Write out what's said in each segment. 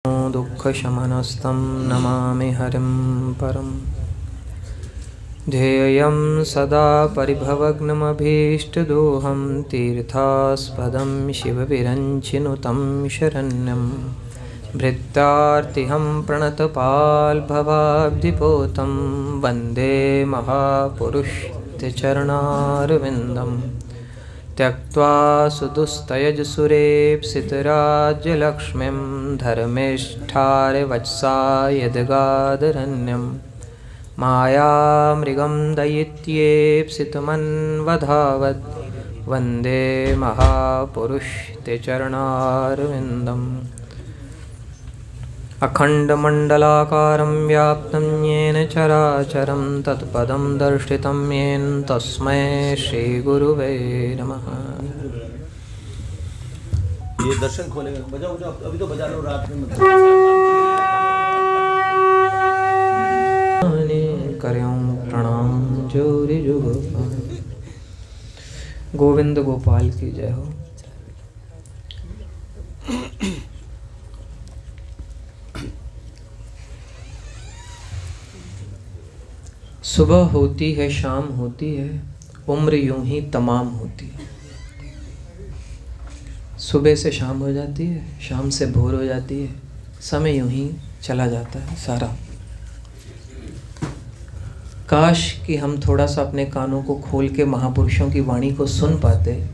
दुःखशमनस्तं नमामि हरिं परं। ध्येयं सदा परिभवग्नमभीष्टदोहं तीर्थास्पदं शिवविरञ्चिनुतं शरण्यं। भृत्यार्तिहं प्रणतपाल्भवाब्धिपोतं वन्दे महापुरुषचरणारविन्दम्। त्यक्त्वा सुदुस्तयजसुरेप्सितराज्यलक्ष्मीं धर्मिष्ठारवचसा यद्गादरण्यं। मायामृगं दयित्येप्सितमन्वधावत् वन्दे महापुरुषते चरणारविन्दम्। अखण्डमण्डलाकारं व्याप्तं येन चराचरं तत्पदं दर्शितं येन तस्मै श्रीगुरुवे नमः। ये दर्शन खोलेगा, बजाओ बजाओ, अभी तो बजा लो रात में। करें प्रणाम जोरी जुग गोविंद गोपाल की जय हो। सुबह होती है, शाम होती है, उम्र यूं ही तमाम होती है। सुबह से शाम हो जाती है, शाम से भोर हो जाती है, समय यूं ही चला जाता है सारा। काश कि हम थोड़ा सा अपने कानों को खोल के महापुरुषों की वाणी को सुन पाते,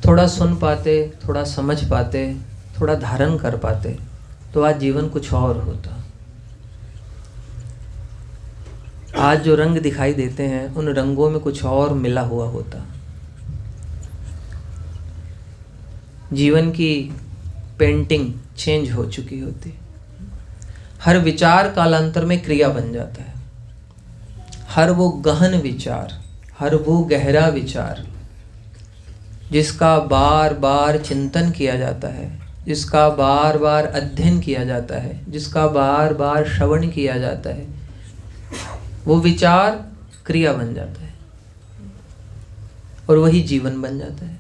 थोड़ा सुन पाते, थोड़ा समझ पाते, थोड़ा धारण कर पाते, तो आज जीवन कुछ और होता। आज जो रंग दिखाई देते हैं उन रंगों में कुछ और मिला हुआ होता। जीवन की पेंटिंग चेंज हो चुकी होती। हर विचार कालांतर में क्रिया बन जाता है। हर वो गहन विचार, हर वो गहरा विचार जिसका बार बार चिंतन किया जाता है, जिसका बार बार अध्ययन किया जाता है, जिसका बार बार श्रवण किया जाता है, वो विचार क्रिया बन जाता है और वही जीवन बन जाता है।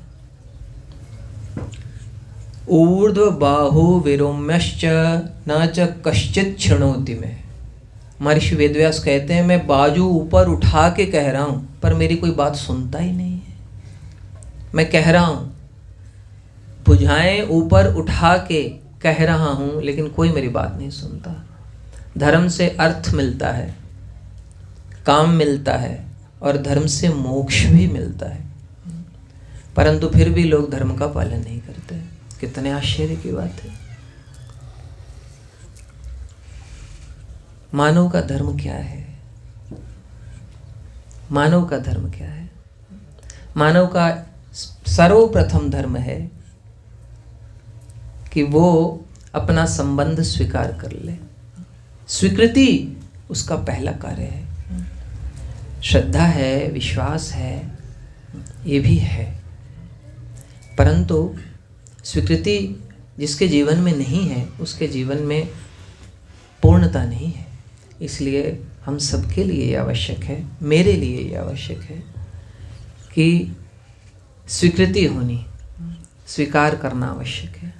ऊर्ध्व बाहु विरोम्यश्च न च कश्चित् शृणोति में। महर्षि वेदव्यास कहते हैं, मैं बाजू ऊपर उठा के कह रहा हूं पर मेरी कोई बात सुनता ही नहीं है। मैं कह रहा हूं, भुजाएं ऊपर उठा के कह रहा हूं, लेकिन कोई मेरी बात नहीं सुनता। धर्म से अर्थ मिलता है, काम मिलता है और धर्म से मोक्ष भी मिलता है, परंतु फिर भी लोग धर्म का पालन नहीं करते। कितने आश्चर्य की बात है। मानव का धर्म क्या है? मानव का धर्म क्या है? मानव का सर्वप्रथम धर्म है कि वो अपना संबंध स्वीकार कर ले। स्वीकृति उसका पहला कार्य है। श्रद्धा है, विश्वास है, ये भी है, परंतु स्वीकृति जिसके जीवन में नहीं है उसके जीवन में पूर्णता नहीं है। इसलिए हम सबके लिए ये आवश्यक है, मेरे लिए ये आवश्यक है कि स्वीकृति होनी, स्वीकार करना आवश्यक है।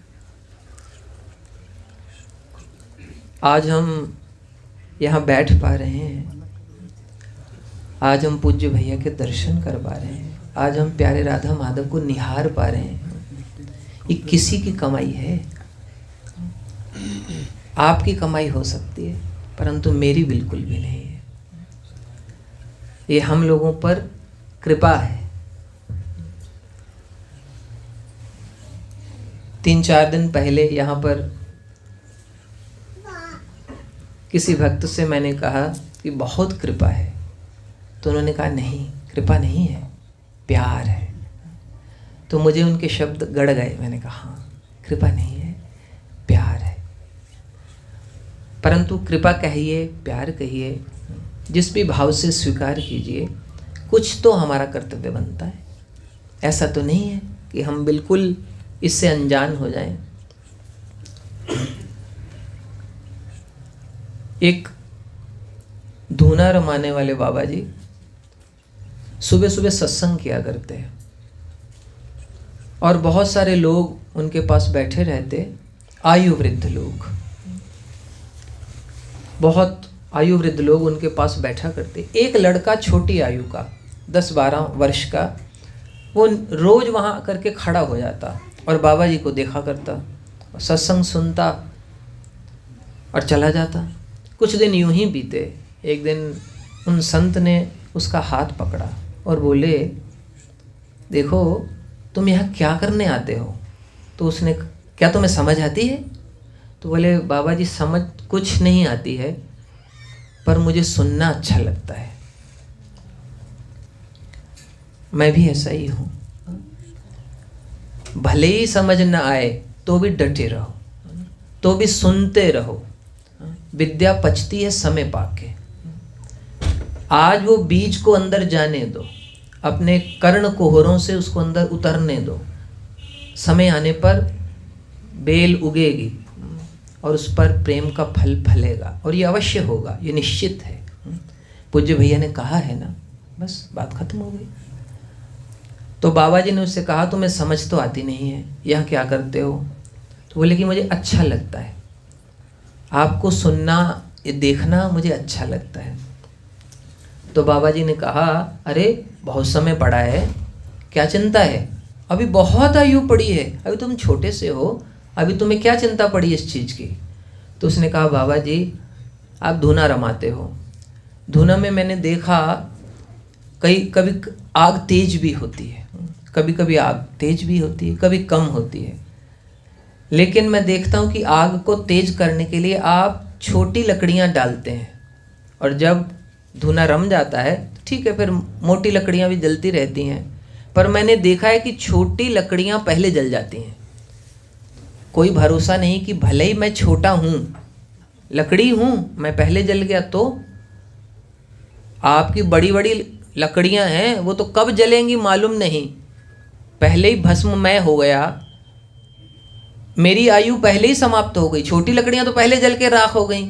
आज हम यहाँ बैठ पा रहे हैं, आज हम पूज्य भैया के दर्शन कर पा रहे हैं, आज हम प्यारे राधा माधव को निहार पा रहे हैं, ये किसी की कमाई है? आपकी कमाई हो सकती है, परंतु मेरी बिल्कुल भी नहीं है। ये हम लोगों पर कृपा है। 3-4 दिन पहले यहाँ पर किसी भक्त से मैंने कहा कि बहुत कृपा है, तो उन्होंने कहा नहीं, कृपा नहीं है, प्यार है। तो मुझे उनके शब्द गड़ गए। मैंने कहा हाँ, कृपा नहीं है, प्यार है। परंतु कृपा कहिए, प्यार कहिए, जिस भी भाव से स्वीकार कीजिए, कुछ तो हमारा कर्तव्य बनता है। ऐसा तो नहीं है कि हम बिल्कुल इससे अनजान हो जाएं। एक धूना रमाने वाले बाबा जी सुबह सुबह सत्संग किया करते हैं और बहुत सारे लोग उनके पास बैठे रहते आयु वृद्ध लोग, बहुत आयु वृद्ध लोग उनके पास बैठा करते। एक लड़का छोटी आयु का 10-12 वर्ष का, वो रोज वहाँ करके खड़ा हो जाता और बाबा जी को देखा करता, सत्संग सुनता और चला जाता। कुछ दिन यूं ही बीते। एक दिन उन संत ने उसका हाथ पकड़ा और बोले, देखो तुम यहाँ क्या करने आते हो? तो उसने, क्या तुम्हें समझ आती है? तो बोले, बाबा जी समझ कुछ नहीं आती है, पर मुझे सुनना अच्छा लगता है। मैं भी ऐसा ही हूँ, भले ही समझ न आए तो भी डटे रहो, तो भी सुनते रहो। विद्या पचती है समय पाके। आज वो बीज को अंदर जाने दो, अपने कर्ण कोहरों से उसको अंदर उतरने दो। समय आने पर बेल उगेगी और उस पर प्रेम का फल फलेगा, और ये अवश्य होगा, ये निश्चित है। पूज्य भैया ने कहा है ना, बस बात खत्म हो गई। तो बाबा जी ने उससे कहा, तुम्हें समझ तो आती नहीं है, यहाँ क्या करते हो? तो बोले कि मुझे अच्छा लगता है, आपको सुनना, ये देखना मुझे अच्छा लगता है। तो बाबा जी ने कहा, अरे बहुत समय पड़ा है, क्या चिंता है? अभी बहुत आयु पड़ी है, अभी तुम छोटे से हो, अभी तुम्हें क्या चिंता पड़ी इस चीज़ की? तो उसने कहा, बाबा जी आप धूना रमाते हो, धूना में मैंने देखा कभी आग तेज भी होती है, कभी कभी आग तेज भी होती है, कभी कम होती है। लेकिन मैं देखता हूँ कि आग को तेज करने के लिए आप छोटी लकड़ियाँ डालते हैं, और जब धुना रम जाता है ठीक है, फिर मोटी लकड़ियाँ भी जलती रहती हैं। पर मैंने देखा है कि छोटी लकड़ियाँ पहले जल जाती हैं। कोई भरोसा नहीं कि भले ही मैं छोटा हूँ, लकड़ी हूँ, मैं पहले जल गया तो आपकी बड़ी बड़ी लकड़ियाँ हैं, वो तो कब जलेंगी मालूम नहीं, पहले ही भस्ममय हो गया, मेरी आयु पहले ही समाप्त हो गई, छोटी लकड़ियाँ तो पहले जल के राख हो गई।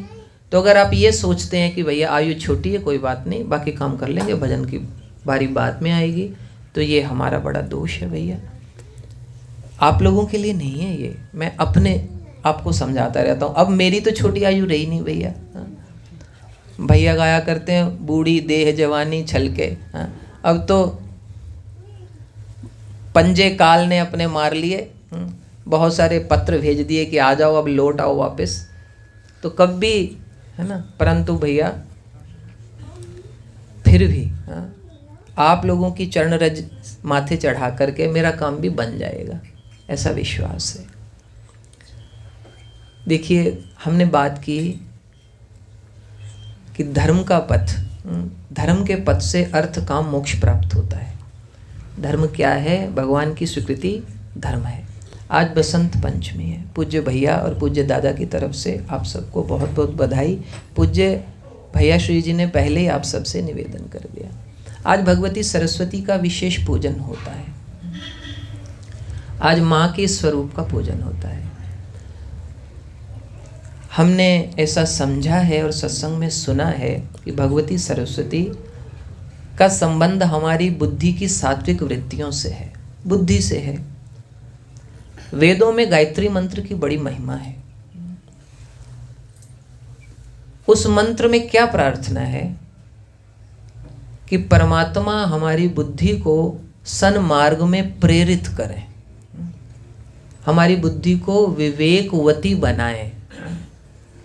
तो अगर आप ये सोचते हैं कि भैया आयु छोटी है, कोई बात नहीं, बाकी काम कर लेंगे, भजन की बारी बाद में आएगी, तो ये हमारा बड़ा दोष है भैया। आप लोगों के लिए नहीं है ये, मैं अपने आपको समझाता रहता हूँ। अब मेरी तो छोटी आयु रही नहीं भैया। भैया गाया करते हैं, बूढ़ी देह जवानी छलके। अब तो पंजे काल ने अपने मार लिए, बहुत सारे पत्र भेज दिए कि आ जाओ, अब लौट आओ वापस, तो कब भी है ना। परंतु भैया फिर भी आप लोगों की चरण रज माथे चढ़ा करके मेरा काम भी बन जाएगा, ऐसा विश्वास है। देखिए हमने बात की कि धर्म का पथ, धर्म के पथ से अर्थ काम मोक्ष प्राप्त होता है। धर्म क्या है? भगवान की स्वीकृति धर्म है। आज बसंत पंचमी है, पूज्य भैया और पूज्य दादा की तरफ से आप सबको बहुत बहुत बधाई। पूज्य भैया श्री जी ने पहले ही आप सबसे निवेदन कर दिया। आज भगवती सरस्वती का विशेष पूजन होता है, आज माँ के स्वरूप का पूजन होता है। हमने ऐसा समझा है और सत्संग में सुना है कि भगवती सरस्वती का संबंध हमारी बुद्धि की सात्विक वृत्तियों से है, बुद्धि से है। वेदों में गायत्री मंत्र की बड़ी महिमा है। उस मंत्र में क्या प्रार्थना है कि परमात्मा हमारी बुद्धि को सन्मार्ग में प्रेरित करें, हमारी बुद्धि को विवेकवती बनाएं,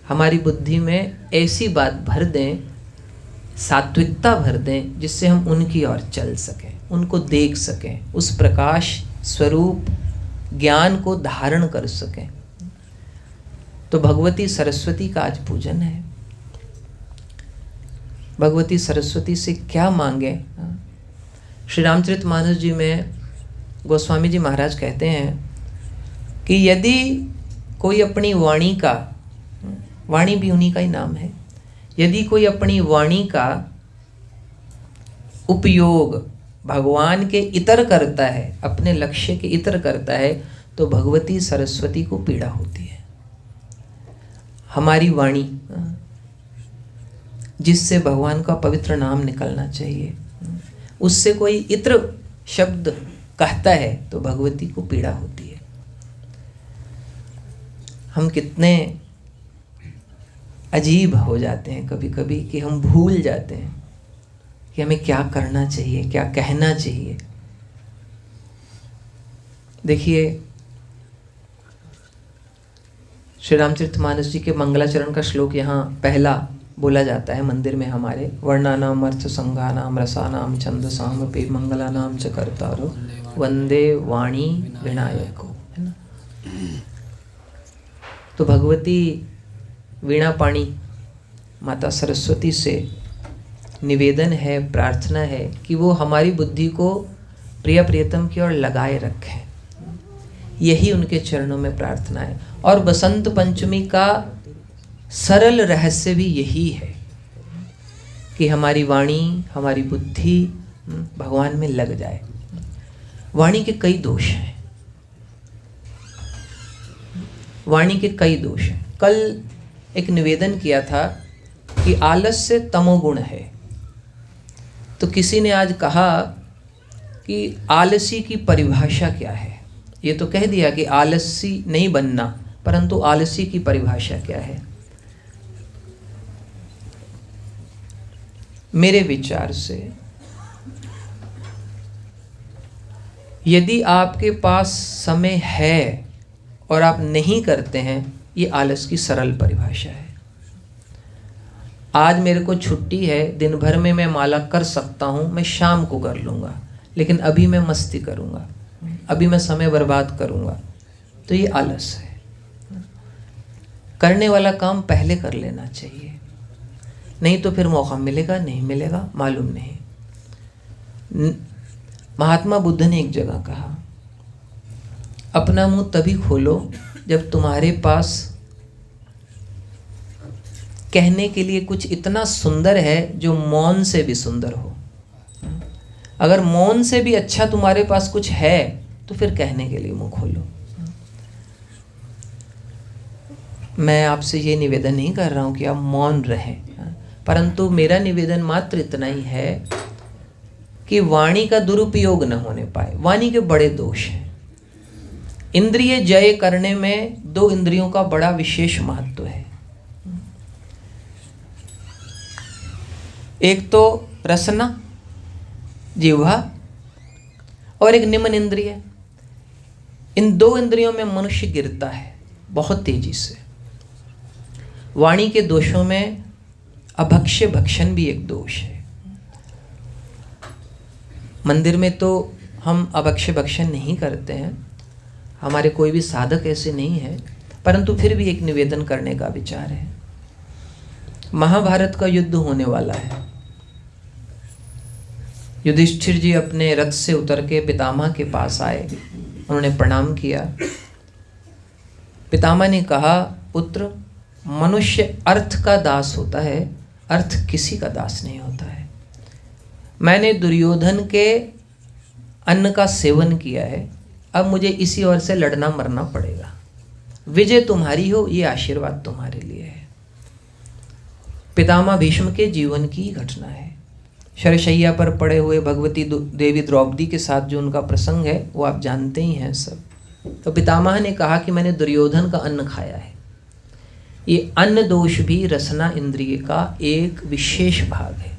हमारी बुद्धि में ऐसी बात भर दें, सात्विकता भर दें, जिससे हम उनकी ओर चल सकें, उनको देख सकें, उस प्रकाश स्वरूप ज्ञान को धारण कर सकें। तो भगवती सरस्वती का आज पूजन है। भगवती सरस्वती से क्या मांगे? श्री रामचरितमानस जी में गोस्वामी जी महाराज कहते हैं कि यदि कोई अपनी वाणी का, वाणी भी उन्हीं का ही नाम है, यदि कोई अपनी वाणी का उपयोग भगवान के इतर करता है, अपने लक्ष्य के इतर करता है, तो भगवती सरस्वती को पीड़ा होती है। हमारी वाणी जिससे भगवान का पवित्र नाम निकलना चाहिए, उससे कोई इतर शब्द कहता है तो भगवती को पीड़ा होती है। हम कितने अजीब हो जाते हैं कभी कभी कि हम भूल जाते हैं कि हमें क्या करना चाहिए, क्या कहना चाहिए। देखिए, श्री रामचरितमानस जी के मंगलाचरण का श्लोक यहाँ पहला बोला जाता है मंदिर में हमारे। वर्णानाम अर्थ संज्ञानाम रसानाम छंदसाम पे मंगलानाम च कर्तारो वंदे वाणी विनायको, है ना। तो भगवती वीणा पाणी माता सरस्वती से निवेदन है, प्रार्थना है कि वो हमारी बुद्धि को प्रिय प्रियतम की ओर लगाए रखें। यही उनके चरणों में प्रार्थना है। और बसंत पंचमी का सरल रहस्य भी यही है कि हमारी वाणी, हमारी बुद्धि भगवान में लग जाए। वाणी के कई दोष हैं, वाणी के कई दोष हैं। कल एक निवेदन किया था कि आलस्य तमोगुण है। तो किसी ने आज कहा कि आलसी की परिभाषा क्या है। ये तो कह दिया कि आलसी नहीं बनना, परंतु आलसी की परिभाषा क्या है। मेरे विचार से यदि आपके पास समय है और आप नहीं करते हैं, ये आलस की सरल परिभाषा है। आज मेरे को छुट्टी है, दिन भर में मैं माला कर सकता हूँ, मैं शाम को कर लूँगा, लेकिन अभी मैं मस्ती करूँगा, अभी मैं समय बर्बाद करूँगा, तो ये आलस है। करने वाला काम पहले कर लेना चाहिए, नहीं तो फिर मौका मिलेगा नहीं मिलेगा मालूम नहीं। महात्मा बुद्ध ने एक जगह कहा, अपना मुंह तभी खोलो जब तुम्हारे पास कहने के लिए कुछ इतना सुंदर है जो मौन से भी सुंदर हो। अगर मौन से भी अच्छा तुम्हारे पास कुछ है तो फिर कहने के लिए मुंह खोलो। मैं आपसे ये निवेदन नहीं कर रहा हूं कि आप मौन रहें, परंतु मेरा निवेदन मात्र इतना ही है कि वाणी का दुरुपयोग न होने पाए। वाणी के बड़े दोष हैं। इंद्रिय जय करने में दो इंद्रियों का बड़ा विशेष महत्व है। एक तो रसना जिह्वा और एक निम्न इंद्रिय। इन दो इंद्रियों में मनुष्य गिरता है बहुत तेजी से। वाणी के दोषों में अभक्ष्य भक्षण भी एक दोष है। मंदिर में तो हम अभक्ष्य भक्षण नहीं करते हैं, हमारे कोई भी साधक ऐसे नहीं है, परंतु फिर भी एक निवेदन करने का विचार है। महाभारत का युद्ध होने वाला है। युधिष्ठिर जी अपने रथ से उतर के पितामह के पास आए, उन्होंने प्रणाम किया। पितामह ने कहा, पुत्र, मनुष्य अर्थ का दास होता है, अर्थ किसी का दास नहीं होता है। मैंने दुर्योधन के अन्न का सेवन किया है, अब मुझे इसी ओर से लड़ना मरना पड़ेगा। विजय तुम्हारी हो, ये आशीर्वाद तुम्हारे लिए है। पितामह भीष्म के जीवन की घटना है। शरशैया पर पड़े हुए भगवती देवी द्रौपदी के साथ जो उनका प्रसंग है वो आप जानते ही हैं सब। तो पितामह ने कहा कि मैंने दुर्योधन का अन्न खाया है। ये अन्न दोष भी रसना इंद्रिय का एक विशेष भाग है।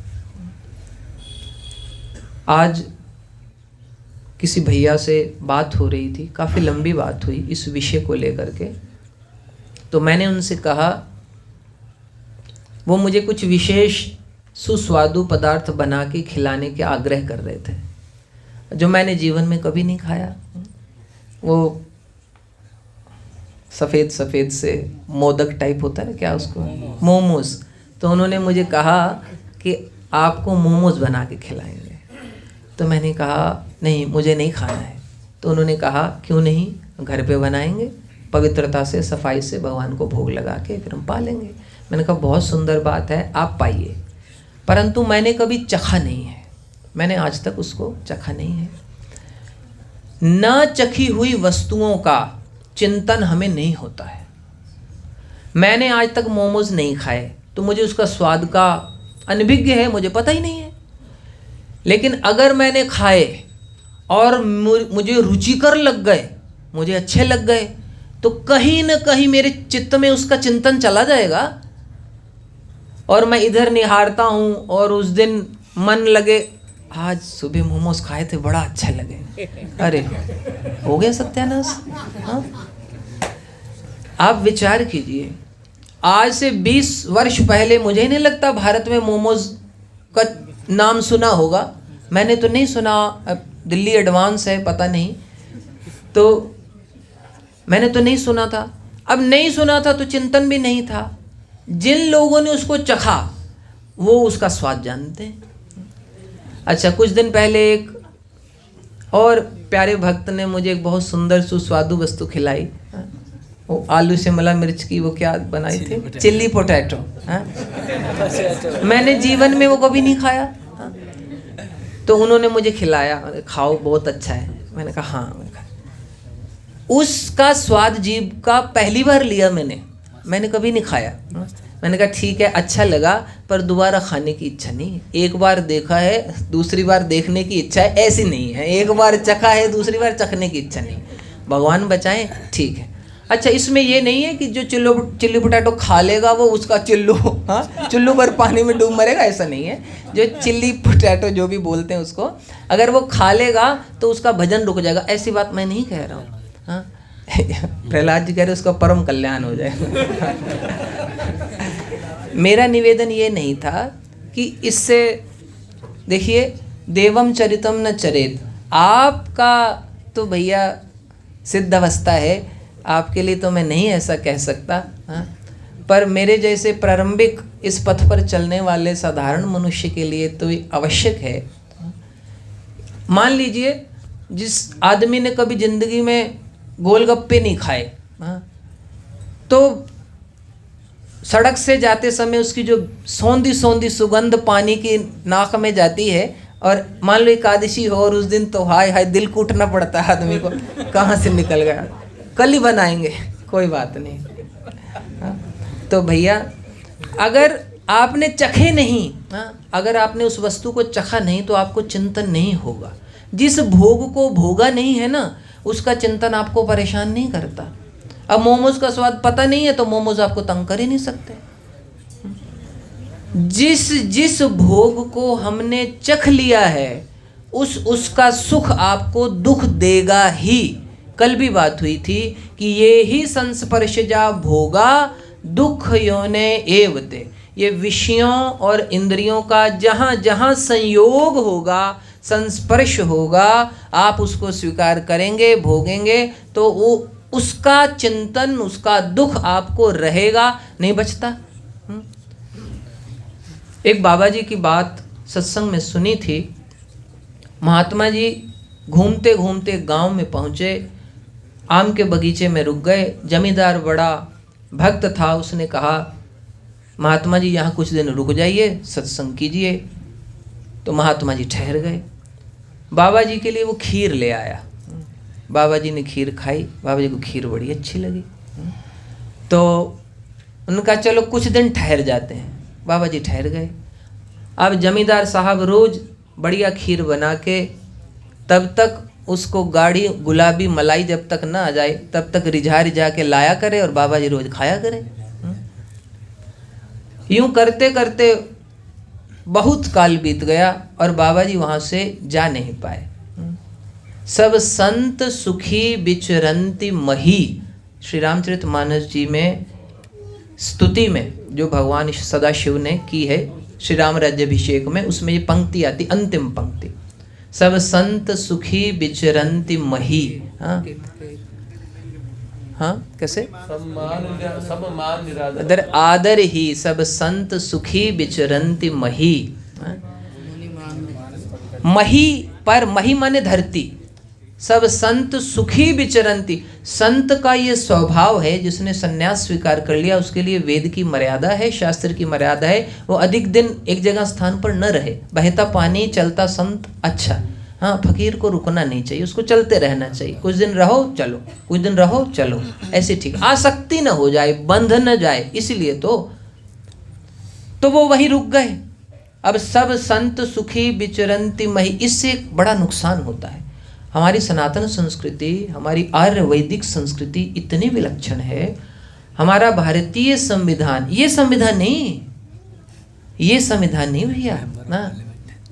आज किसी भैया से बात हो रही थी, काफ़ी लंबी बात हुई इस विषय को लेकर के। तो मैंने उनसे कहा, वो मुझे कुछ विशेष सुस्वादु पदार्थ बना के खिलाने के आग्रह कर रहे थे जो मैंने जीवन में कभी नहीं खाया। वो सफ़ेद सफ़ेद से मोदक टाइप होता है ना, क्या उसको, मोमोज। तो उन्होंने मुझे कहा कि आपको मोमोज बना के खिलाएंगे। तो मैंने कहा नहीं, मुझे नहीं खाना है। तो उन्होंने कहा क्यों नहीं, घर पे बनाएंगे, पवित्रता से सफाई से भगवान को भोग लगा के फिर हम पालेंगे। मैंने कहा बहुत सुंदर बात है, आप पाइए। परंतु मैंने कभी चखा नहीं है, मैंने आज तक उसको चखा नहीं है। न चखी हुई वस्तुओं का चिंतन हमें नहीं होता है। मैंने आज तक मोमोज नहीं खाए तो मुझे उसका स्वाद का अनभिज्ञ है, मुझे पता ही नहीं है। लेकिन अगर मैंने खाए और मुझे रुचिकर लग गए, मुझे अच्छे लग गए, तो कहीं न कहीं मेरे चित्त में उसका चिंतन चला जाएगा और मैं इधर निहारता हूँ और उस दिन मन लगे आज सुबह मोमोज खाए थे बड़ा अच्छा लगे, अरे हो गया सत्यानाश। हाँ, आप विचार कीजिए, आज से 20 वर्ष पहले मुझे नहीं लगता भारत में मोमोज का नाम सुना होगा। मैंने तो नहीं सुना, अब दिल्ली एडवांस है पता नहीं, तो मैंने तो नहीं सुना था। अब नहीं सुना था तो चिंतन भी नहीं था। जिन लोगों ने उसको चखा वो उसका स्वाद जानते हैं। अच्छा, कुछ दिन पहले एक और प्यारे भक्त ने मुझे एक बहुत सुंदर सुस्वादु वस्तु खिलाई। वो आलू शिमला मिर्च की वो क्या बनाई थी, चिल्ली पोटैटो। मैंने जीवन में वो कभी नहीं खाया। तो उन्होंने मुझे खिलाया, खाओ बहुत अच्छा है। मैंने कहा हाँ, मैंने कहा उसका स्वाद जीभ का पहली बार लिया मैंने कभी नहीं खाया। मैंने कहा ठीक है, अच्छा लगा, पर दोबारा खाने की इच्छा नहीं। एक बार देखा है, दूसरी बार देखने की इच्छा है, ऐसी नहीं है। एक बार चखा है, दूसरी बार चखने की इच्छा नहीं। भगवान बचाएं, ठीक है। अच्छा, इसमें ये नहीं है कि जो चिल्ली पोटैटो खा लेगा वो उसका चुल्लू भर पानी में डूब मरेगा, ऐसा नहीं है। जो चिल्ली पोटैटो जो भी बोलते हैं उसको, अगर वो खा लेगा तो उसका भजन रुक जाएगा, ऐसी बात मैं नहीं कह रहा हूँ। हाँ, प्रहलाद जी कह रहे उसका परम कल्याण हो जाएगा। मेरा निवेदन ये नहीं था कि इससे, देखिए, देवम चरितम न चरेत, आपका तो भैया सिद्ध अवस्था है, आपके लिए तो मैं नहीं ऐसा कह सकता। हाँ, पर मेरे जैसे प्रारंभिक इस पथ पर चलने वाले साधारण मनुष्य के लिए तो ये आवश्यक है। मान लीजिए जिस आदमी ने कभी जिंदगी में गोलगप्पे नहीं खाए, हाँ, तो सड़क से जाते समय उसकी जो सौंधी सौंधी सुगंध पानी की नाक में जाती है, और मान लो एकादशी हो और उस दिन तो हाय हाय दिल कूटना पड़ता है आदमी को, कहाँ से निकल गया, कल ही बनाएंगे, कोई बात नहीं। हाँ, तो भैया अगर आपने चखे नहीं, हाँ, अगर आपने उस वस्तु को चखा नहीं तो आपको चिंतन नहीं होगा। जिस भोग को भोगा नहीं है ना, उसका चिंतन आपको परेशान नहीं करता। अब मोमोज का स्वाद पता नहीं है तो मोमोज आपको तंग कर ही नहीं सकते। जिस भोग को हमने चख लिया है उसका सुख आपको दुख देगा ही। कल भी बात हुई थी कि ये ही संस्पर्शजा भोगा दुख योने एवते, ये विषयों और इंद्रियों का जहाँ जहाँ संयोग होगा, संस्पर्श होगा, आप उसको स्वीकार करेंगे, भोगेंगे, तो वो उसका चिंतन, उसका दुख आपको रहेगा, नहीं बचता। एक बाबा जी की बात सत्संग में सुनी थी। महात्मा जी घूमते घूमते गांव में पहुँचे, आम के बगीचे में रुक गए। जमींदार बड़ा भक्त था, उसने कहा महात्मा जी यहाँ कुछ दिन रुक जाइए, सत्संग कीजिए। तो महात्मा जी ठहर गए। बाबा जी के लिए वो खीर ले आया। बाबा जी ने खीर खाई, बाबा जी को खीर बड़ी अच्छी लगी। तो उनका चलो कुछ दिन ठहर जाते हैं। बाबा जी ठहर गए। अब जमींदार साहब रोज़ बढ़िया खीर बना के, तब तक उसको गाढ़ी गुलाबी मलाई जब तक ना आ जाए तब तक रिझा रिझा के लाया करे और बाबा जी रोज़ खाया करे। यूं करते करते बहुत काल बीत गया और बाबा जी वहाँ से जा नहीं पाए। सब संत सुखी विचरंती मही, श्री रामचरितमानस जी में स्तुति में जो भगवान सदाशिव ने की है श्री राम राज्याभिषेक में, उसमें ये पंक्ति आती, अंतिम पंक्ति, सब संत सुखी विचरंती मही। हाँ हाँ, कैसे? सब मान निरादर, अदर आदर ही सब संत सुखी विचरंती मही। हाँ? मही पर, मही माने धरती। सब संत सुखी विचरंती, संत का ये स्वभाव है, जिसने सन्यास स्वीकार कर लिया उसके लिए वेद की मर्यादा है, शास्त्र की मर्यादा है, वो अधिक दिन एक जगह स्थान पर न रहे। बहता पानी चलता संत अच्छा, हाँ, फकीर को रुकना नहीं चाहिए, उसको चलते रहना चाहिए। कुछ दिन रहो चलो, कुछ दिन रहो चलो, ऐसे ठीक, आसक्ति न हो जाए, बंध न जाए, इसलिए तो वो वहीं रुक गए। अब सब संत सुखी विचरंती मही, इससे एक बड़ा नुकसान होता है। हमारी सनातन संस्कृति, हमारी आर्य वैदिक संस्कृति इतनी विलक्षण है। हमारा भारतीय संविधान, ये संविधान नहीं भैया ना,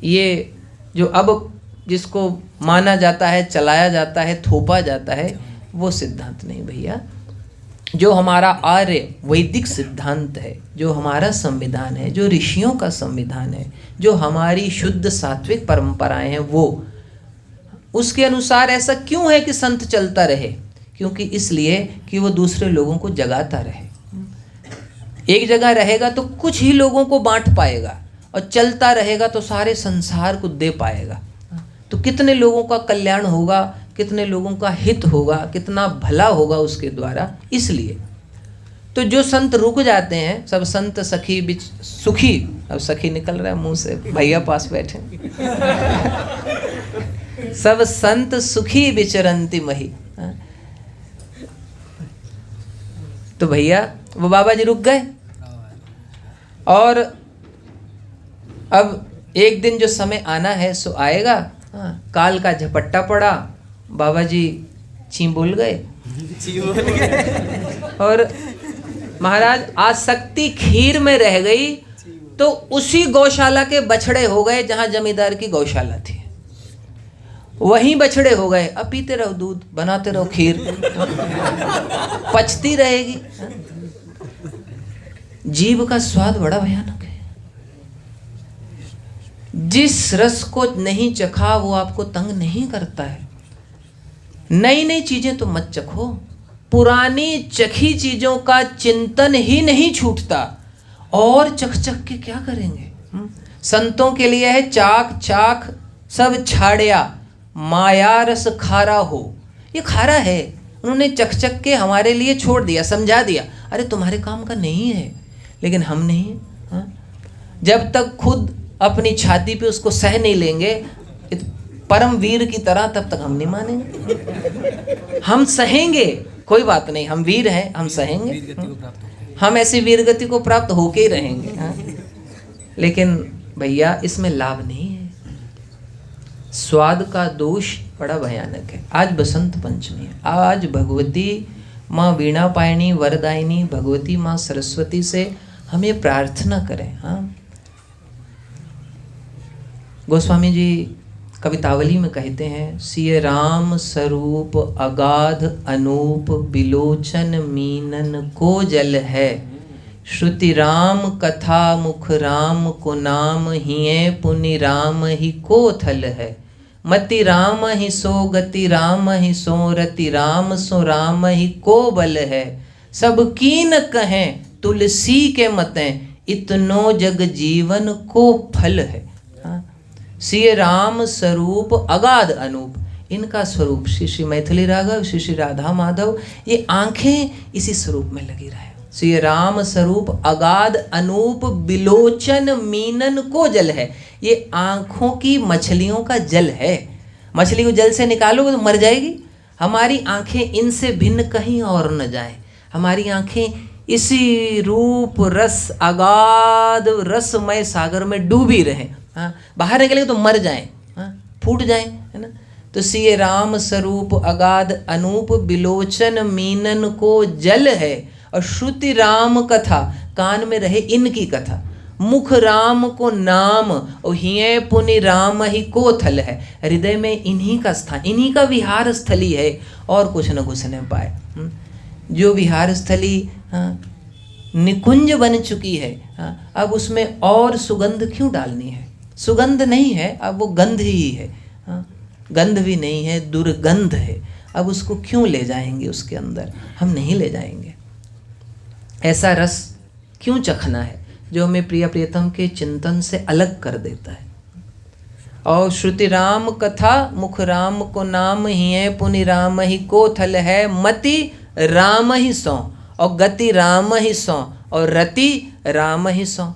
ये जो अब जिसको माना जाता है, चलाया जाता है, थोपा जाता है, वो सिद्धांत नहीं भैया। जो हमारा आर्य वैदिक सिद्धांत है, जो हमारा संविधान है, जो ऋषियों का संविधान है, जो हमारी शुद्ध सात्विक परंपराएं हैं, वो उसके अनुसार ऐसा क्यों है कि संत चलता रहे? क्योंकि इसलिए कि वो दूसरे लोगों को जगाता रहे। एक जगह रहेगा तो कुछ ही लोगों को बांट पाएगा, और चलता रहेगा तो सारे संसार को दे पाएगा। तो कितने लोगों का कल्याण होगा, कितने लोगों का हित होगा, कितना भला होगा उसके द्वारा। इसलिए तो जो संत रुक जाते हैं, सब संत सखी बिच सुखी, अब सखी निकल रहा है मुंह से, भैया पास बैठे, सब संत सुखी विचरंती मही। तो भैया वो बाबा जी रुक गए, और अब एक दिन जो समय आना है सो आएगा। काल का झपट्टा पड़ा, बाबा जी छी बोल गए, और महाराज आसक्ति खीर में रह गई, तो उसी गौशाला के बछड़े हो गए जहां जमींदार की गौशाला थी, वहीं बछड़े हो गए। अब पीते रहो दूध, बनाते रहो खीर, पचती रहेगी। जीव का स्वाद बड़ा भयानक है। जिस रस को नहीं चखा वो आपको तंग नहीं करता है। नई नई चीजें तो मत चखो, पुरानी चखी चीजों का चिंतन ही नहीं छूटता, और चख चख के क्या करेंगे? संतों के लिए है चाक चाक सब छाड़िया, माया रस खारा हो। ये खारा है, उन्होंने चख चख के हमारे लिए छोड़ दिया, समझा दिया, अरे तुम्हारे काम का नहीं है। लेकिन हम नहीं, जब तक खुद अपनी छाती पे उसको सह नहीं लेंगे परम वीर की तरह, तब तक हम नहीं मानेंगे। हम सहेंगे, कोई बात नहीं, हम वीर हैं, हम सहेंगे, हम ऐसी वीर गति को प्राप्त होके ही रहेंगे। लेकिन भैया इसमें लाभ नहीं है। स्वाद का दोष बड़ा भयानक है। आज बसंत पंचमी है, आज भगवती माँ वीणा पायणी वरदायिनी भगवती माँ सरस्वती से हम ये प्रार्थना करें। गोस्वामी जी कवितावली में कहते हैं, सिय राम स्वरूप अगाध अनूप, बिलोचन मीनन को जल है। श्रुति राम कथा मुख राम को नाम, हिये पुनि राम ही को थल है। मति राम ही सो गति राम ही सो, रति राम सो राम ही को बल है। सब कीन कहें तुलसी के मतें, इतनो जग जीवन को फल है। श्री राम स्वरूप अगाध अनूप, इनका स्वरूप श्री श्री मैथिली राघव, श्री श्री राधा माधव, ये आंखें इसी स्वरूप में लगी रहे। श्री राम स्वरूप अगाध अनूप, बिलोचन मीनन को जल है। ये आंखों की मछलियों का जल है। मछली को जल से निकालोगे तो मर जाएगी। हमारी आंखें इनसे भिन्न कहीं और न जाए। हमारी आंखें इसी रूप रस अगाध रसमय सागर में डूबी रहें। बाहर निकलेंगे तो मर जाएं, फूट जाएं, है ना। तो सिय राम स्वरूप अगाध अनूप, बिलोचन मीनन को जल है। और श्रुति राम कथा, कान में रहे इनकी कथा। मुख राम को नाम, और हिये पुनि राम ही को थल है। हृदय में इन्हीं का स्थान, इन्हीं का विहार स्थली है, और कुछ न घुसने पाए। जो विहार स्थली निकुंज बन चुकी है, अब उसमें और सुगंध क्यों डालनी है? सुगंध नहीं है, अब वो गंध ही है। गंध भी नहीं है, दुर्गंध है। अब उसको क्यों ले जाएंगे उसके अंदर? हम नहीं ले जाएंगे। ऐसा रस क्यों चखना है जो हमें प्रिय प्रियतम के चिंतन से अलग कर देता है? और श्रुति राम कथा मुख राम को नाम, हिये पुनि राम ही को थल है। मति राम ही सौ, और गति राम ही सौ, और रति राम ही सौ।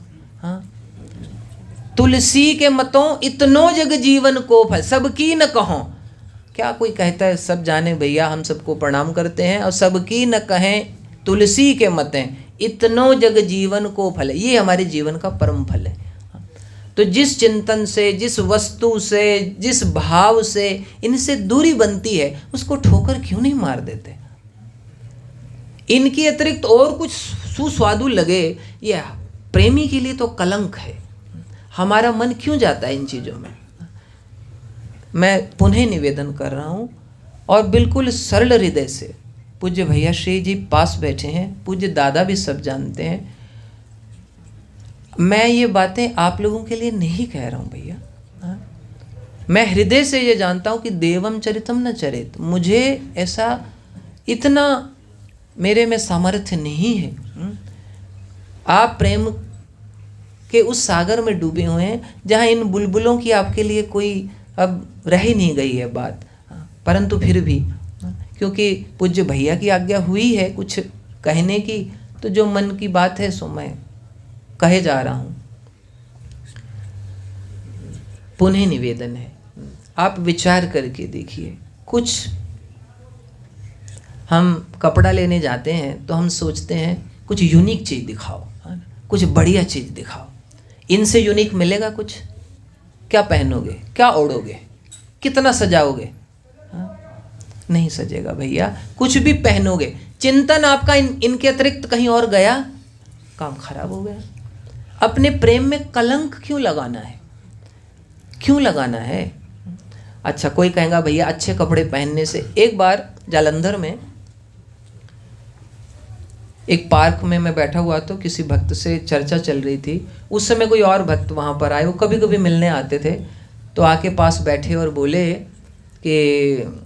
तुलसी के मतों इतनो जग जीवन को फल, सबकी न कहो। क्या कोई कहता है सब जाने भैया, हम सबको प्रणाम करते हैं, और सबकी न कहें तुलसी के मतें, इतनो जग जीवन को फल है। ये हमारे जीवन का परम फल है। तो जिस चिंतन से, जिस वस्तु से, जिस भाव से इनसे दूरी बनती है, उसको ठोकर क्यों नहीं मार देते? इनकी अतिरिक्त और कुछ सुस्वादु लगे, यह प्रेमी के लिए तो कलंक है। हमारा मन क्यों जाता है इन चीज़ों में? मैं पुनः निवेदन कर रहा हूँ और बिल्कुल सरल हृदय से, पूज्य भैया श्री जी पास बैठे हैं, पूज्य दादा भी सब जानते हैं, मैं ये बातें आप लोगों के लिए नहीं कह रहा हूँ भैया। मैं हृदय से ये जानता हूँ कि देवम चरितम न चरित, मुझे ऐसा इतना मेरे में सामर्थ्य नहीं है। आप प्रेम के उस सागर में डूबे हुए हैं जहाँ इन बुलबुलों की आपके लिए कोई अब रह ही नहीं गई है बात। परंतु फिर भी क्योंकि पूज्य भैया की आज्ञा हुई है कुछ कहने की, तो जो मन की बात है सो मैं कहे जा रहा हूँ। पुनः निवेदन है, आप विचार करके देखिए। कुछ हम कपड़ा लेने जाते हैं तो हम सोचते हैं कुछ यूनिक चीज़ दिखाओ, कुछ बढ़िया चीज़ दिखाओ। इनसे यूनिक मिलेगा कुछ? क्या पहनोगे, क्या ओढ़ोगे, कितना सजाओगे? नहीं सजेगा भैया। कुछ भी पहनोगे, चिंतन आपका इनके अतिरिक्त कहीं और गया, काम खराब हो गया। अपने प्रेम में कलंक क्यों लगाना है? क्यों लगाना है? अच्छा, कोई कहेगा भैया अच्छे कपड़े पहनने से। एक बार जालंधर में एक पार्क में मैं बैठा हुआ तो किसी भक्त से चर्चा चल रही थी। उस समय कोई और भक्त वहाँ पर आए, वो कभी कभी मिलने आते थे, तो आके पास बैठे और बोले कि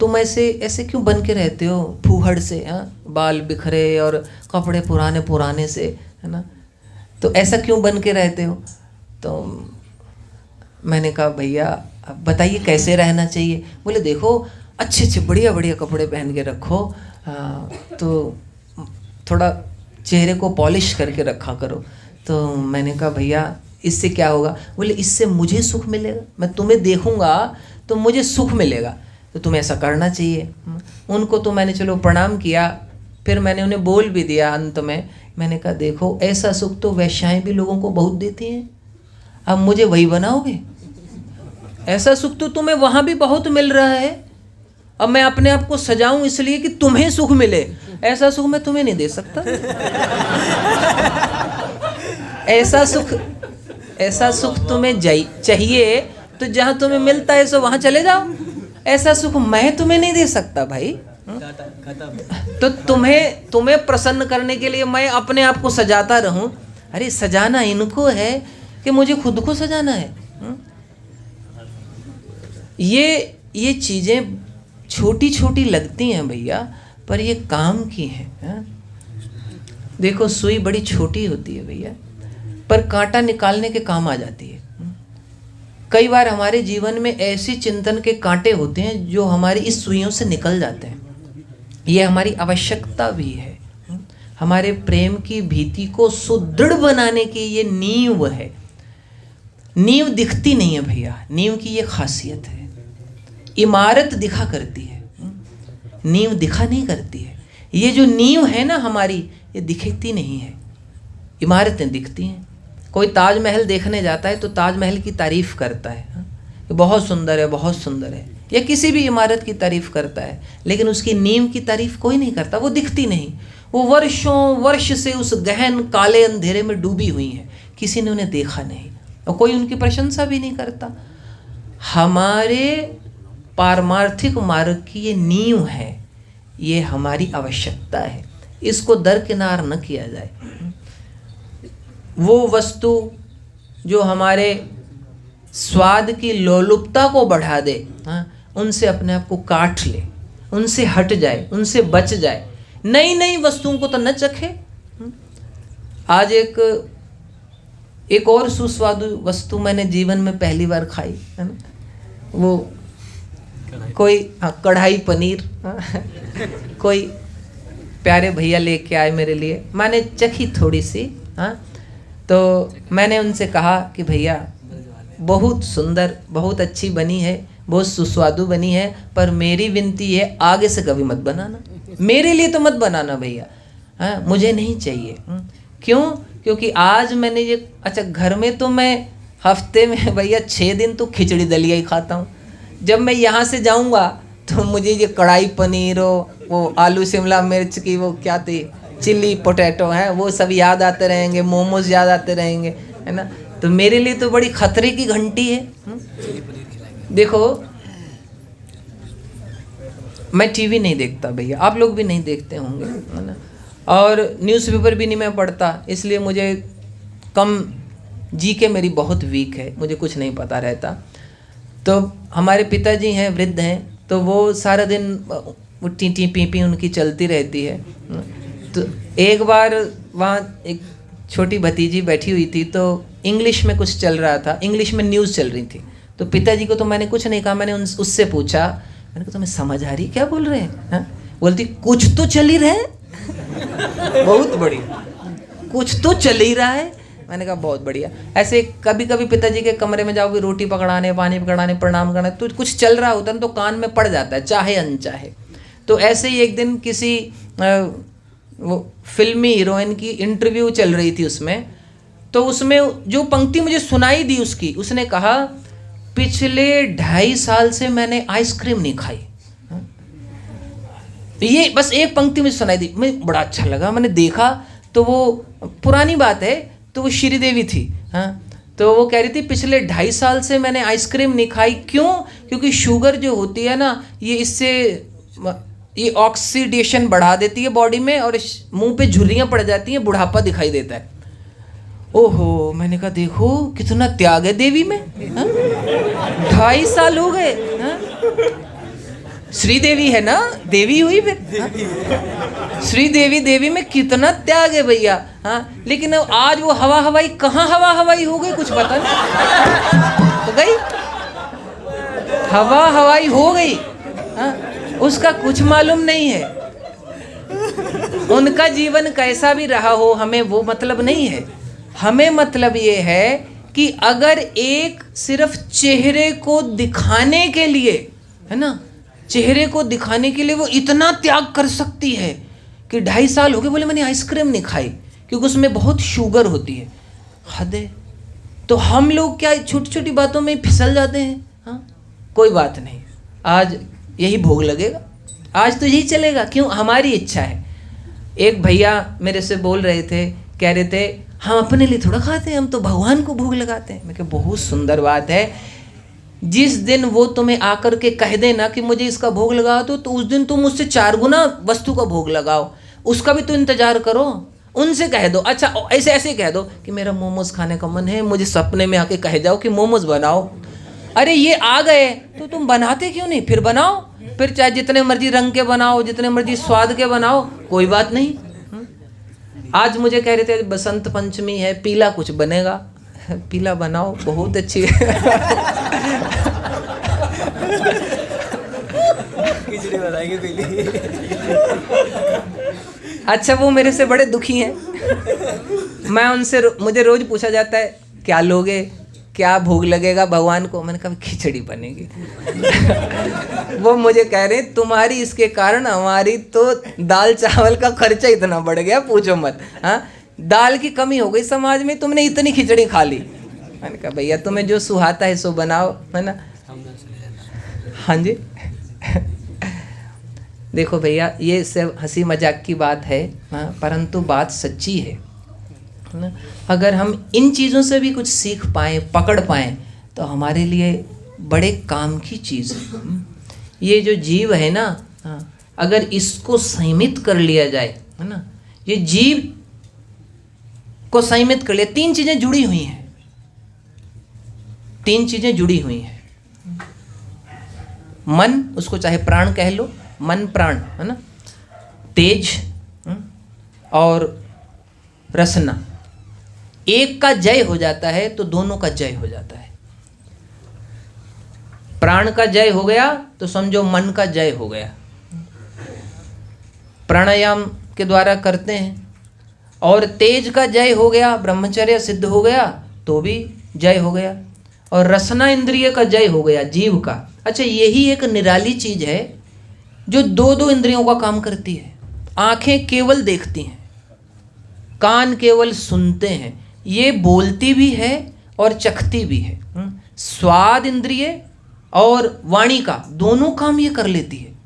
तुम ऐसे ऐसे क्यों बन के रहते हो फूहड़ से, बाल बिखरे और कपड़े पुराने पुराने से, है ना, तो ऐसा क्यों बन के रहते हो? तो मैंने कहा भैया बताइए कैसे रहना चाहिए? बोले देखो अच्छे अच्छे बढ़िया बढ़िया कपड़े पहन के रखो, तो थोड़ा चेहरे को पॉलिश करके रखा करो। तो मैंने कहा भैया इससे क्या होगा? बोले इससे मुझे सुख मिलेगा, मैं तुम्हें देखूंगा तो मुझे सुख मिलेगा, तो तुम्हें ऐसा करना चाहिए। उनको तो मैंने चलो प्रणाम किया, फिर मैंने उन्हें बोल भी दिया अंत में, मैंने कहा देखो ऐसा सुख तो वैश्याएं भी लोगों को बहुत देती हैं, अब मुझे वही बनाओगे? ऐसा सुख तो तुम्हें वहाँ भी बहुत मिल रहा है, अब मैं अपने आप को सजाऊं इसलिए कि तुम्हें सुख मिले, ऐसा सुख मैं तुम्हें नहीं दे सकता। ऐसा सुख तुम्हें चाहिए तो जहाँ तुम्हें मिलता है सो वहाँ चले जाओ, ऐसा सुख मैं तुम्हें नहीं दे सकता भाई। तो तुम्हें प्रसन्न करने के लिए मैं अपने आप को सजाता रहूं? अरे सजाना इनको है कि मुझे खुद को सजाना है? ये चीजें छोटी छोटी लगती हैं भैया, पर ये काम की हैं। देखो सुई बड़ी छोटी होती है भैया, पर कांटा निकालने के काम आ जाती है। कई बार हमारे जीवन में ऐसे चिंतन के कांटे होते हैं जो हमारी इस सुइयों से निकल जाते हैं। ये हमारी आवश्यकता भी है। हमारे प्रेम की भीति को सुदृढ़ बनाने की ये नींव है। नींव दिखती नहीं है भैया, नींव की ये खासियत है। इमारत दिखा करती है, नींव दिखा नहीं करती है। ये जो नींव है ना हमारी, ये दिखती नहीं है, इमारतें दिखती हैं। कोई ताजमहल देखने जाता है तो ताजमहल की तारीफ करता है, ये बहुत सुंदर है, बहुत सुंदर है, या किसी भी इमारत की तारीफ करता है, लेकिन उसकी नींव की तारीफ कोई नहीं करता, वो दिखती नहीं। वो वर्षों वर्ष से उस गहन काले अंधेरे में डूबी हुई हैं, किसी ने उन्हें देखा नहीं और कोई उनकी प्रशंसा भी नहीं करता। हमारे पारमार्थिक मार्ग की ये नींव है, ये हमारी आवश्यकता है, इसको दरकिनार न किया जाए। वो वस्तु जो हमारे स्वाद की लोलुपता को बढ़ा दे, उनसे अपने आप को काट ले, उनसे हट जाए, उनसे बच जाए। नई नई वस्तुओं को तो न चखे। आज एक और सुस्वादु वस्तु मैंने जीवन में पहली बार खाई, है ना, वो कोई कढ़ाई पनीर कोई प्यारे भैया लेके आए मेरे लिए, मैंने चखी थोड़ी सी। तो मैंने उनसे कहा कि भैया बहुत सुंदर, बहुत अच्छी बनी है, बहुत सुस्वादु बनी है, पर मेरी विनती है आगे से कभी मत बनाना, मेरे लिए तो मत बनाना भैया, मुझे नहीं चाहिए। क्यों? क्योंकि आज मैंने ये, अच्छा घर में तो मैं हफ्ते में भैया 6 दिन तो खिचड़ी दलिया ही खाता हूँ। जब मैं यहाँ से जाऊँगा तो मुझे ये कढ़ाई पनीर और वो आलू शिमला मिर्च की वो क्या थी चिल्ली पोटैटो है वो सब याद आते रहेंगे, मोमोज याद आते रहेंगे, है ना। तो मेरे लिए तो बड़ी खतरे की घंटी है। देखो मैं टीवी नहीं देखता भैया, आप लोग भी नहीं देखते होंगे, है ना। और न्यूज़पेपर भी नहीं मैं पढ़ता, इसलिए मुझे कम जीके मेरी बहुत वीक है, मुझे कुछ नहीं पता रहता। तो हमारे पिताजी हैं, वृद्ध हैं, तो वो सारा दिन वो टी पी उनकी चलती रहती है। तो एक बार वहाँ एक छोटी भतीजी बैठी हुई थी, तो इंग्लिश में कुछ चल रहा था, इंग्लिश में न्यूज़ चल रही थी। तो पिताजी को तो मैंने कुछ नहीं कहा, मैंने उससे पूछा, मैंने कहा तुम्हें समझ आ रही क्या बोल रहे हैं? हाँ? बोलती कुछ तो चल ही रहा है। बहुत बढ़िया, कुछ तो चल ही रहा है। मैंने कहा बहुत बढ़िया। ऐसे कभी कभी पिताजी के कमरे में जाओगे, रोटी पकड़ाने, पानी पकड़ाने, प्रणाम करने, तो कुछ चल रहा होता है तो कान में पड़ जाता है, चाहे अनचाहे। तो ऐसे ही एक दिन किसी वो फिल्मी हीरोइन की इंटरव्यू चल रही थी उसमें, तो उसमें जो पंक्ति मुझे सुनाई दी उसकी, उसने कहा पिछले 2.5 साल से मैंने आइसक्रीम नहीं खाई। ये बस एक पंक्ति मुझे सुनाई दी, मुझे बड़ा अच्छा लगा। मैंने देखा तो वो पुरानी बात है, तो वो श्रीदेवी थी। हाँ, तो वो कह रही थी पिछले 2.5 साल से मैंने आइसक्रीम नहीं खाई। क्यों? क्योंकि शुगर जो होती है ना, ये इससे ये ऑक्सीडेशन बढ़ा देती है बॉडी में, और मुंह पे झुर्रियाँ पड़ जाती हैं, बुढ़ापा दिखाई देता है। ओहो, मैंने कहा देखो कितना त्याग है देवी में। 2.5 साल हो गए। श्रीदेवी है ना, देवी हुई फिर। श्रीदेवी देवी में कितना त्याग है भैया। हाँ, लेकिन आज वो हवा हवाई कहाँ हवा हवाई हो गई, कुछ पता नहीं। हो गई हवा हवाई हो गई। हाँ, उसका कुछ मालूम नहीं है। उनका जीवन कैसा भी रहा हो, हमें वो मतलब नहीं है। हमें मतलब ये है कि अगर एक सिर्फ चेहरे को दिखाने के लिए, है ना, चेहरे को दिखाने के लिए वो इतना त्याग कर सकती है कि 2.5 साल हो गए, बोले मैंने आइसक्रीम नहीं खाई क्योंकि उसमें बहुत शुगर होती है। हद है। तो हम लोग क्या छोटी छोटी बातों में फिसल जाते हैं। हाँ, कोई बात नहीं, आज यही भोग लगेगा, आज तो यही चलेगा। क्यों? हमारी इच्छा है। एक भैया मेरे से बोल रहे थे, कह रहे थे हम अपने लिए थोड़ा खाते हैं, हम तो भगवान को भोग लगाते हैं। मैं कहा बहुत सुंदर बात है। जिस दिन वो तुम्हें आकर के कह देना कि मुझे इसका भोग लगा दो, तो उस दिन तुम उससे 4 गुना वस्तु का भोग लगाओ। उसका भी तो इंतजार करो। उनसे कह दो, अच्छा ऐसे ऐसे कह दो कि मेरा मोमोज खाने का मन है, मुझे सपने में आके कह जाओ कि मोमोज बनाओ। अरे ये आ गए तो तुम बनाते क्यों नहीं? फिर बनाओ, फिर चाहे जितने मर्जी रंग के बनाओ, जितने मर्जी स्वाद के बनाओ, कोई बात नहीं। आज मुझे कह रहे थे बसंत पंचमी है, पीला कुछ बनेगा। पीला बनाओ, बहुत अच्छी खिचड़ी बनाएंगे पीली। अच्छा, वो मेरे से बड़े दुखी हैं। मैं उनसे मुझे रोज पूछा जाता है क्या लोगे, क्या भोग लगेगा भगवान को? मैंने कहा खिचड़ी बनेगी। वो मुझे कह रहे हैं तुम्हारी इसके कारण हमारी तो दाल चावल का खर्चा इतना बढ़ गया, पूछो मत। हाँ, दाल की कमी हो गई समाज में, तुमने इतनी खिचड़ी खा ली। मैंने कहा भैया तुम्हें जो सुहाता है सो बनाओ, है ना। हाँ जी। देखो भैया, ये सब हंसी मजाक की बात है, हाँ, परंतु बात सच्ची है ना। अगर हम इन चीज़ों से भी कुछ सीख पाएँ, पकड़ पाएँ, तो हमारे लिए बड़े काम की चीज़ है। ये जो जीव है ना, हाँ, अगर इसको संयमित कर लिया जाए, है ना, ये जीव को संयमित कर लिया। 3 चीज़ें जुड़ी हुई हैं, 3 चीज़ें जुड़ी हुई हैं। मन, उसको चाहे प्राण कह लो, मन प्राण, है ना, तेज और रसना। एक का जय हो जाता है तो दोनों का जय हो जाता है। प्राण का जय हो गया तो समझो मन का जय हो गया। प्राणायाम के द्वारा करते हैं, और तेज का जय हो गया, ब्रह्मचर्य सिद्ध हो गया तो भी जय हो गया, और रसना इंद्रिय का जय हो गया, जीव का। अच्छा, यही एक निराली चीज है जो 2-2 इंद्रियों का काम करती है। आंखें केवल देखती हैं, कान केवल सुनते हैं, ये बोलती भी है और चखती भी है। स्वाद इंद्रिय और वाणी का दोनों काम ये कर लेती है।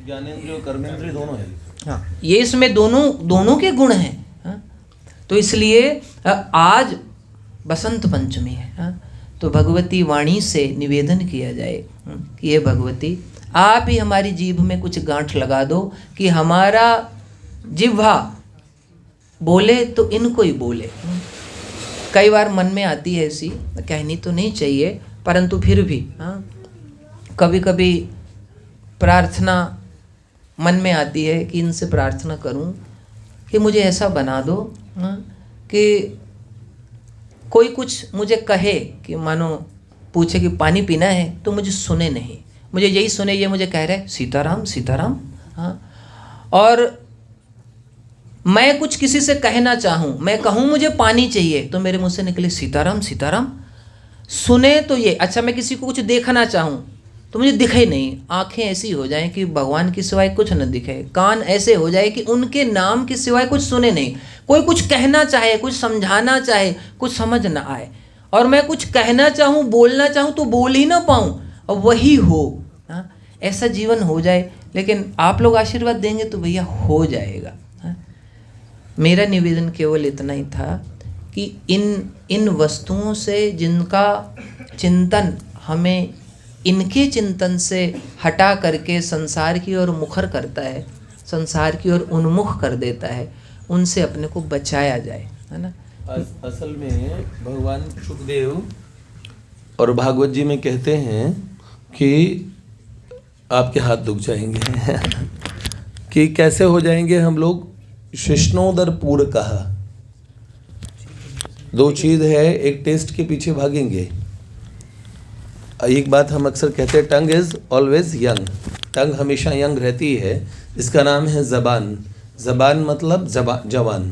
ज्ञानेंद्रिय कर्मेंद्रिय दोनों है। हाँ, ये इसमें दोनों के गुण हैं। हाँ? तो इसलिए आज बसंत पंचमी है। हाँ? तो भगवती वाणी से निवेदन किया जाए कि ये भगवती आप ही हमारी जीभ में कुछ गांठ लगा दो कि हमारा जिह्वा बोले तो इनको ही बोले। कई बार मन में आती है ऐसी, कहनी तो नहीं चाहिए परंतु फिर भी कभी कभी प्रार्थना मन में आती है कि इनसे प्रार्थना करूं कि मुझे ऐसा बना दो कि कोई कुछ मुझे कहे कि मानो पूछे कि पानी पीना है तो मुझे सुने नहीं, मुझे यही सुने ये मुझे कह रहे सीताराम सीताराम। और मैं कुछ किसी से कहना चाहूँ, मैं कहूँ मुझे पानी चाहिए तो मेरे मुंह से निकले सीताराम सीताराम। सुने तो ये अच्छा, मैं किसी को कुछ देखना चाहूँ तो मुझे दिखे नहीं, आंखें ऐसी हो जाएं कि भगवान के सिवाय कुछ न दिखे, कान ऐसे हो जाए कि उनके नाम के सिवाय कुछ सुने नहीं। कोई कुछ कहना चाहे, कुछ समझाना चाहे, कुछ समझ ना आए, और मैं कुछ कहना चाहूँ बोलना चाहूँ तो बोल ही ना पाऊँ और वही हो। ऐसा जीवन हो जाए, लेकिन आप लोग आशीर्वाद देंगे तो भैया हो जाएगा। मेरा निवेदन केवल इतना ही था कि इन वस्तुओं से जिनका चिंतन हमें इनके चिंतन से हटा करके संसार की ओर मुखर करता है, संसार की ओर उन्मुख कर देता है, उनसे अपने को बचाया जाए, है ना। असल में भगवान सुखदेव और भागवत जी में कहते हैं कि आपके हाथ दुख जाएंगे कि कैसे हो जाएंगे हम लोग। शिष्णोदर पूर कहा, दो चीज है, एक टेस्ट के पीछे भागेंगे। एक बात हम अक्सर कहते हैं, टंग इज ऑलवेज यंग, टंग हमेशा यंग रहती है। इसका नाम है जबान। जबान मतलब जवान,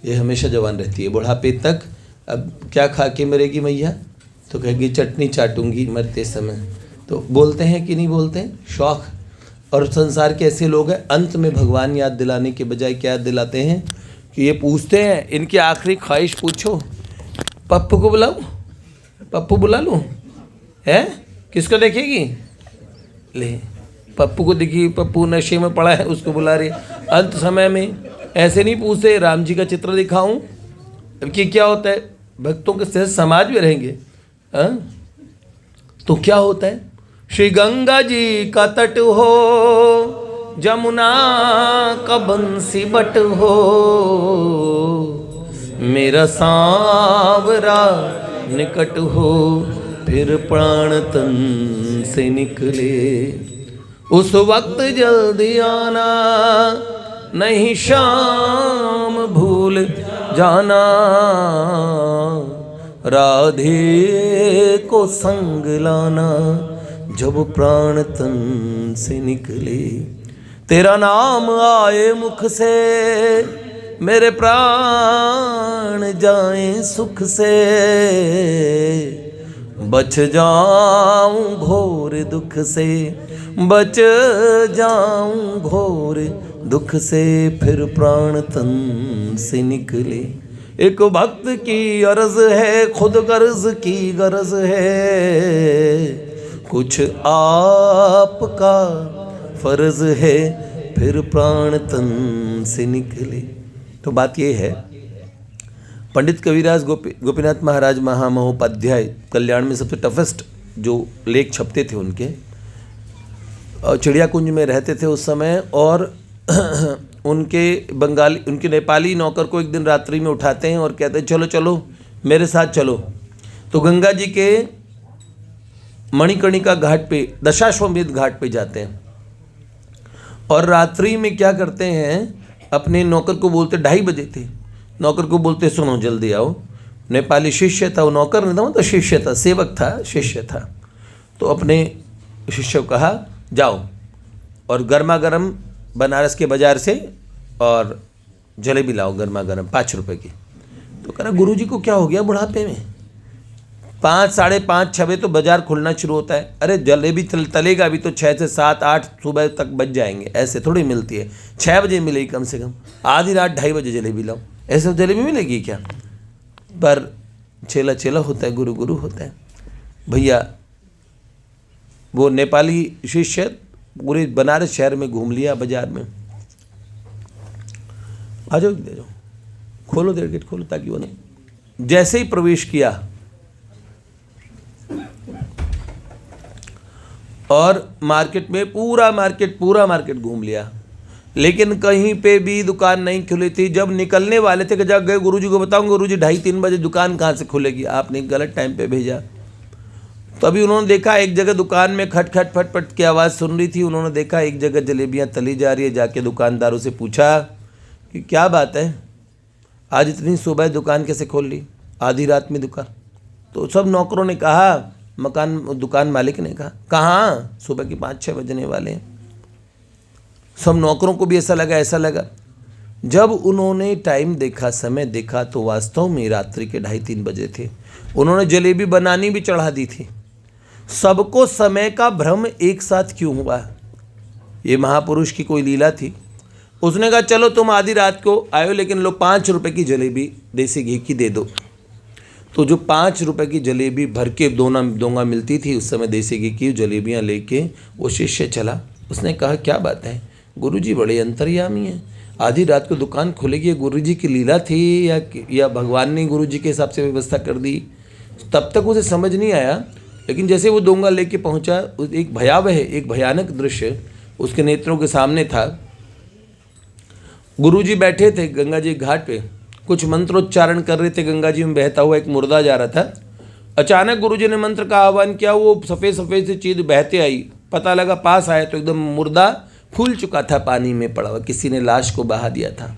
ये हमेशा जवान रहती है बुढ़ापे तक। अब क्या खा के मरेगी मैया, तो कहेगी चटनी चाटूंगी मरते समय। तो बोलते हैं कि नहीं बोलते हैं, शौक। और संसार के ऐसे लोग हैं, अंत में भगवान याद दिलाने के बजाय क्या याद दिलाते हैं कि ये पूछते हैं, इनकी आखिरी ख्वाहिश पूछो, पप्पू को बुलाऊं, पप्पू बुला लूं, है किसको देखेगी, ले पप्पू को देखी, पप्पू नशे में पड़ा है उसको बुला रही। अंत समय में ऐसे नहीं पूछते राम जी का चित्र दिखाऊं, कि क्या होता है, भक्तों के साथ समाज में रहेंगे। तो क्या होता है, श्री गंगा जी का तट हो, जमुना का बंसी बट हो, मेरा सांवरा निकट हो, फिर प्राण तन से निकले, उस वक्त जल्दी आना, नहीं शाम भूल जाना, राधे को संग लाना, जब प्राण तन से निकले, तेरा नाम आए मुख से, मेरे प्राण जाएं सुख से, बच जाऊं घोर दुख से, बच जाऊं घोर दुख से, फिर प्राण तन से निकले। एक भक्त की अर्ज है, खुद गर्ज की गर्ज है, कुछ आपका फर्ज है, फिर प्राण तन से निकले। तो बात ये है, पंडित कविराज गोपीनाथ महाराज महामहोपाध्याय कल्याण में सबसे टफेस्ट जो लेख छपते थे उनके, चिड़िया कुंज में रहते थे उस समय, और उनके नेपाली नौकर को एक दिन रात्रि में उठाते हैं और कहते हैं चलो चलो मेरे साथ चलो। तो गंगा जी के मणिकर्णिका घाट पे, दशाश्वमेध घाट पे जाते हैं, और रात्रि में क्या करते हैं, अपने नौकर को बोलते, 2:30 बजे थे, नौकर को बोलते सुनो जल्दी आओ। नेपाली शिष्य था वो, नौकर नहीं था वो तो शिष्य था, सेवक था, शिष्य था। तो अपने शिष्य को कहा जाओ और गर्मा गर्म बनारस के बाज़ार से और जलेबी लाओ गर्मा गर्म 5 रुपए की। तो कह रहा गुरुजी को क्या हो गया बुढ़ापे में, 5, 5:30, 6 बजे तो बाज़ार खुलना शुरू होता है। अरे जलेबी तलेगा अभी तो 6 से 7, 8 सुबह तक बच जाएंगे, ऐसे थोड़ी मिलती है, 6 बजे मिलेगी कम से कम, आधी रात 2:30 बजे जलेबी लाओ। ऐसे जलेबी मिलेगी क्या? पर चेला चेला होता है, गुरु गुरु होता है। भैया वो नेपाली शिष्य पूरे बनारस शहर में घूम लिया, बाजार में। आ जाओ, दे जाओ, खोलो देर गेट खोलो ताकि वो नहीं। जैसे ही प्रवेश किया और मार्केट में पूरा मार्केट घूम लिया, लेकिन कहीं पे भी दुकान नहीं खुली थी। जब निकलने वाले थे कि जब गए गुरुजी को बताऊं, गुरुजी 2:30-3 बजे दुकान कहाँ से खुलेगी, आपने गलत टाइम पे भेजा। तभी उन्होंने देखा एक जगह दुकान में खट खट फट फट की आवाज़ सुन रही थी। उन्होंने देखा एक जगह जलेबियाँ तली जा रही है। जाके दुकानदारों से पूछा कि क्या बात है, आज इतनी सुबह दुकान कैसे खोल ली, आधी रात में दुकान? तो सब नौकरों ने कहा, दुकान मालिक ने कहा, कहाँ, सुबह के 5-6 बजने वाले हैं। सब नौकरों को भी ऐसा लगा। जब उन्होंने टाइम देखा, समय देखा, तो वास्तव में रात्रि के 2:30-3 बजे थे। उन्होंने जलेबी बनानी भी चढ़ा दी थी। सबको समय का भ्रम एक साथ क्यों हुआ? ये महापुरुष की कोई लीला थी। उसने कहा चलो तुम आधी रात को आयो, लेकिन लो 5 रुपए की जलेबी देसी घी की दे दो। तो जो 5 रुपए की जलेबी भर के दोंगा मिलती थी उस समय देसी घी की जलेबियाँ लेके वो शिष्य चला। उसने कहा क्या बात है, गुरुजी बड़े अंतर्यामी हैं, आधी रात को दुकान खुलेगी, गुरुजी की लीला थी या भगवान ने गुरुजी के हिसाब से व्यवस्था कर दी? तब तक उसे समझ नहीं आया। लेकिन जैसे वो दोंगा लेके पहुंचा, एक भयानक दृश्य उसके नेत्रों के सामने था। गुरुजी बैठे थे गंगा जी घाट पे, कुछ मंत्रोच्चारण कर रहे थे। गंगा जी में बहता हुआ एक मुर्दा जा रहा था। अचानक गुरुजी ने मंत्र का आह्वान किया, वो सफ़ेद सफ़ेद सी चीज़ बहते आई। पता लगा पास आया तो एकदम मुर्दा फूल चुका था, पानी में पड़ा हुआ, किसी ने लाश को बहा दिया था।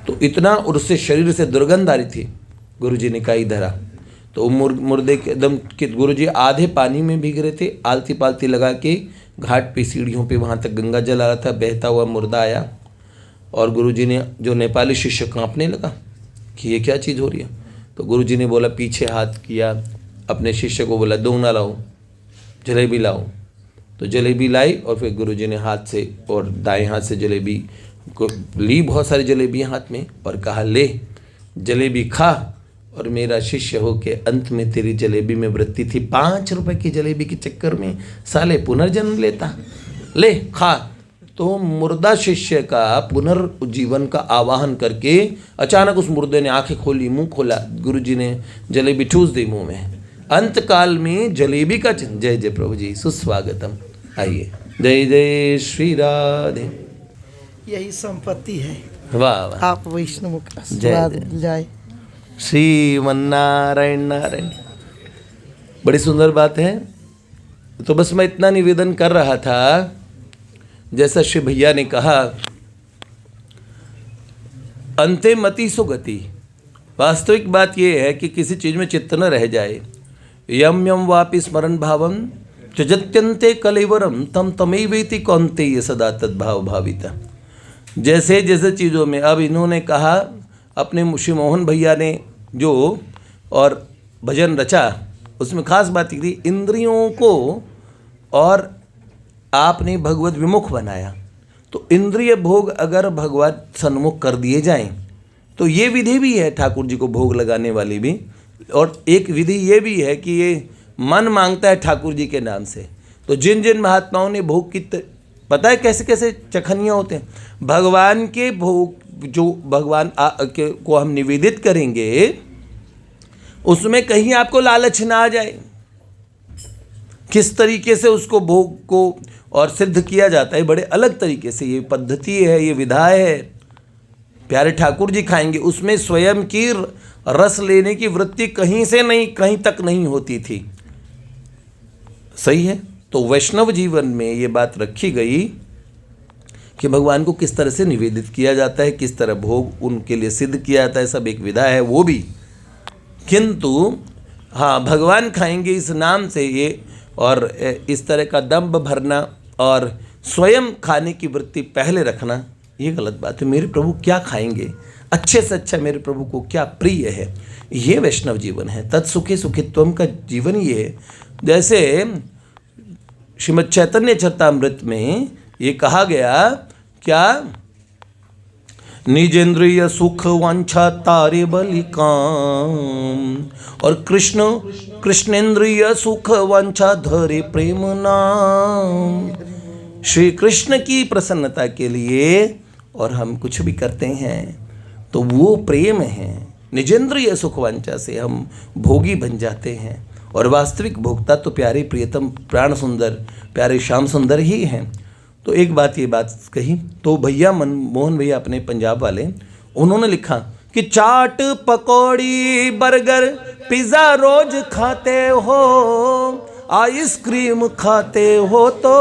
तो इतना उससे शरीर से दुर्गंध आ रही थी। गुरुजी ने कहा इधर आ। तो मुर्दे के एकदम गुरुजी आधे पानी में भीग रहे थे, आलती पालती लगा के घाट पे सीढ़ियों पे वहाँ तक गंगा जल आ रहा था। बहता हुआ मुर्दा आया और गुरुजी ने, जो नेपाली शिष्य, कांपने लगा कि ये क्या चीज़ हो रही है। तो गुरुजी ने बोला, पीछे हाथ किया, अपने शिष्य को बोला दोंगा लाओ, जलेबी लाओ। तो जलेबी लाई और फिर गुरुजी ने हाथ से और दाएं हाथ से जलेबी को ली, बहुत सारी जलेबियाँ हाथ में, और कहा ले जलेबी खा और मेरा शिष्य हो के अंत में तेरी जलेबी में वृत्ति थी। 5 रुपए की जलेबी के चक्कर में साले पुनर्जन्म लेता, ले खा। तो मुर्दा शिष्य का पुनर्जीवन का आवाहन करके अचानक उस मुर्दे ने आंखें खोली, मुंह खोला, गुरुजी ने जलेबी ठूस दी मुंह में। अंत काल में जलेबी का चिन्ह। जय जय प्रभु जी, सुस्वागतम। आइए, जय जय श्री राधे। यही संपत्ति है। वाह वाह, आप वैष्णव का आशीर्वाद जाए। श्रीमन्नारायण नारायण। बड़ी सुंदर बात है। तो बस मैं इतना निवेदन कर रहा था, जैसा श्री भैया ने कहा, अंते मति सो गति। वास्तविक बात यह है कि किसी चीज़ में चित्त न रह जाए। यम यम वापि स्मरण भावम त्यजत्यन्ते कलेवरम तम तमेवेति कौन्तेय सदा तद्भाव भाविता। जैसे जैसे चीज़ों में, अब इन्होंने कहा, अपने श्री मोहन भैया ने जो और भजन रचा, उसमें खास बात की थी, इंद्रियों को और आपने भगवत विमुख बनाया। तो इंद्रिय भोग अगर भगवत सन्मुख कर दिए जाएं, तो ये विधि भी है ठाकुर जी को भोग लगाने वाली भी। और एक विधि ये भी है कि ये मन मांगता है ठाकुर जी के नाम से। तो जिन जिन महात्माओं ने भोग की, पता है कैसे कैसे चखनियाँ होते हैं। भगवान के भोग जो भगवान को हम निवेदित करेंगे, उसमें कहीं आपको लालच ना आ जाए। किस तरीके से उसको भोग को और सिद्ध किया जाता है, बड़े अलग तरीके से ये पद्धति है, ये विधा है। प्यारे ठाकुर जी खाएंगे, उसमें स्वयं की रस लेने की वृत्ति कहीं से नहीं, कहीं तक नहीं होती थी। सही है। तो वैष्णव जीवन में ये बात रखी गई कि भगवान को किस तरह से निवेदित किया जाता है, किस तरह भोग उनके लिए सिद्ध किया जाता है, सब एक विधा है वो भी। किंतु हाँ, भगवान खाएंगे इस नाम से ये, और इस तरह का दंभ भरना और स्वयं खाने की वृत्ति पहले रखना, ये गलत बात है। मेरे प्रभु क्या खाएंगे, अच्छे से अच्छा मेरे प्रभु को क्या प्रिय है, ये वैष्णव जीवन है। तत्सुखे सुखित्वम का जीवन ये है। जैसे श्रीमद् चैतन्य चरितामृत में ये कहा गया, क्या निजेंद्रिय सुख वांछा तारे बलि काम, और कृष्णेंद्रिय सुख वांछा धरे प्रेम नाम। श्री कृष्ण की प्रसन्नता के लिए और हम कुछ भी करते हैं तो वो प्रेम है। निजेंद्रिय सुख वांछा से हम भोगी बन जाते हैं, और वास्तविक भोक्ता तो प्यारे प्रियतम प्राण सुंदर प्यारे श्याम सुंदर ही हैं। तो एक बात ये बात कही तो भैया मनमोहन भैया अपने पंजाब वाले, उन्होंने लिखा कि चाट पकौड़ी बर्गर पिज़्ज़ा रोज खाते हो, आइसक्रीम खाते हो तो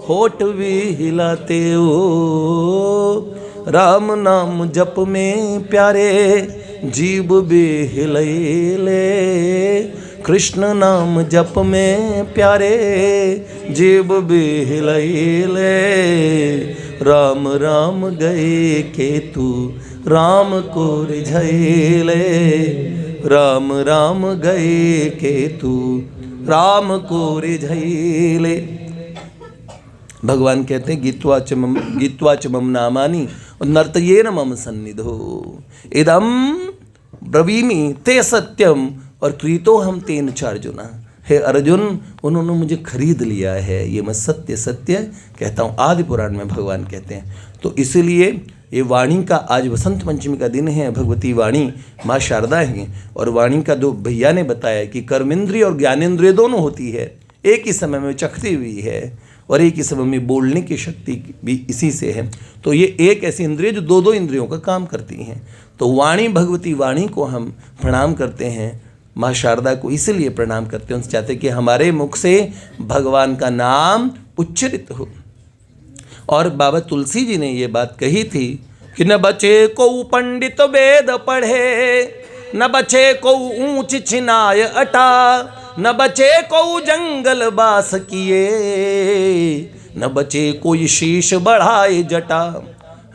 होठ भी हिलाते हो, राम नाम जप में प्यारे जीभ भी हिलैले, कृष्ण नाम जप में प्यारे जीभ भी हिलैले, राम राम गए केतु राम को रिझैले, राम राम गए केतु राम को रिझैले। भगवान कहते हैं गीत्वा च मम नामानि नर्तयेन मम सन्निधो इदम ब्रवीमि ते सत्यम और त्रितो हम तेन च अर्जुना। हे अर्जुन, उन्होंने मुझे खरीद लिया है, ये मैं सत्य सत्य कहता हूँ। आदि पुराण में भगवान कहते हैं। तो इसीलिए ये वाणी का आज वसंत पंचमी का दिन है। भगवती वाणी माँ शारदा हैं, और वाणी का दो भैया ने बताया कि कर्मेंद्रिय और ज्ञानेंद्रिय दोनों होती है, एक ही समय में चखती हुई है, और एक ही समय में बोलने की शक्ति भी इसी से है। तो ये एक ऐसी इंद्रिय जो दो दो इंद्रियों का काम करती हैं। तो वाणी भगवती वाणी को हम प्रणाम करते हैं, माँ शारदा को इसलिए प्रणाम करते हैं, उनसे चाहते कि हमारे मुख से भगवान का नाम उच्चरित हो। और बाबा तुलसी जी ने ये बात कही थी कि न बचे को पंडित वेद पढ़े, न बचे को ऊंच छिनाय अटा, न बचे को जंगल बास किए, न बचे कोई शीश बढ़ाए जटा।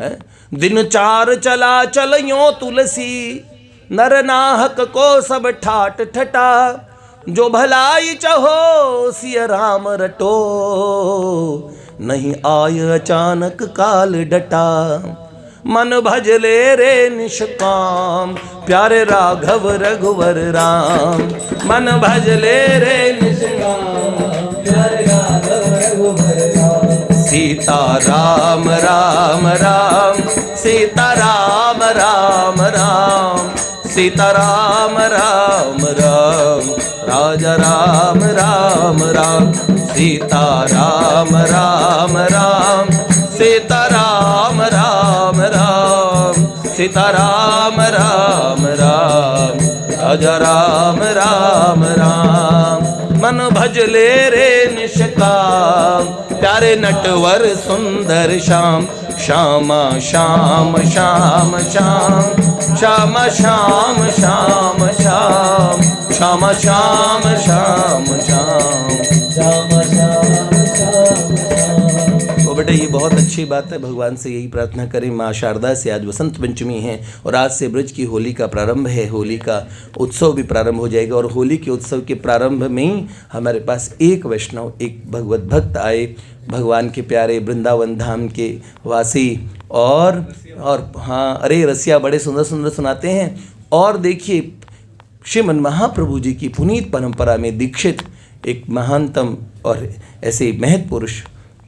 है दिन चार चला चलियो तुलसी, नर नाहक को सब ठाट ठटा, जो भलाई चहो सिय राम रटो, नहीं आय अचानक काल डटा। मन भजले रे निष्काम प्यारे राघव रघुवर राम, मन भजले रे निष्काम प्यारे राघव रघुवर राम। सीता राम राम राम, सीता राम राम राम, सीता राम राम राम, राजा राम राम राम। सीता राम राम राम, सीता राम राम राम, सीता राम राम राम, राजा राम राम राम। मन भजले रे निष्काम प्यारे नटवर सुंदर श्याम, श्यामा श्याम श्याम श्याम, श्यामा श्याम श्याम श्याम, श्यामा श्याम श्याम श्याम, श्यामा श्याम श्याम। तो बेटा ये बहुत अच्छी बात है। भगवान से यही प्रार्थना करें, माँ शारदा से। आज वसंत पंचमी है और आज से ब्रज की होली का प्रारंभ है, होली का उत्सव भी प्रारंभ हो जाएगा। और होली के उत्सव के प्रारंभ में ही हमारे पास एक वैष्णव, एक भगवत भक्त आए, भगवान के प्यारे वृंदावन धाम के वासी। और हाँ, अरे रसिया बड़े सुंदर सुंदर सुनाते हैं। और देखिए श्रीमन महाप्रभु जी की पुनीत परंपरा में दीक्षित एक महानतम और ऐसे महत पुरुष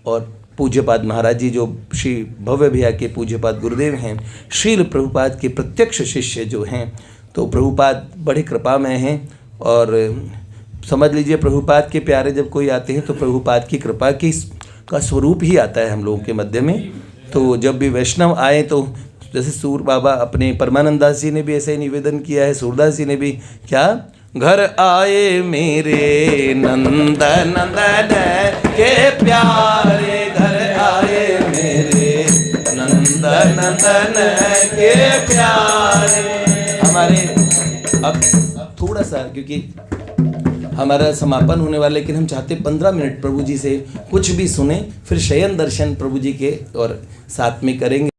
और पूज्यपाद महाराज जी, जो श्री भव्य भैया के पूज्यपाद गुरुदेव हैं, श्रील प्रभुपाद के प्रत्यक्ष शिष्य जो हैं। तो प्रभुपाद बड़े कृपामय हैं। और समझ लीजिए प्रभुपाद के प्यारे जब कोई आते हैं तो प्रभुपाद की कृपा का स्वरूप ही आता है हम लोगों के मध्य में। तो जब भी वैष्णव आए तो जैसे सूर बाबा अपने परमानंदास जी ने भी ऐसे निवेदन किया है, सूरदास जी ने भी, क्या घर आए मेरे नंद नंदन के प्यारे, घर आए मेरे नंद नंदन के प्यारे। हमारे अब थोड़ा सा, क्योंकि हमारा समापन होने वाला, लेकिन हम चाहते 15 मिनट प्रभु जी से कुछ भी सुने, फिर शयन दर्शन प्रभु जी के और साथ में करेंगे।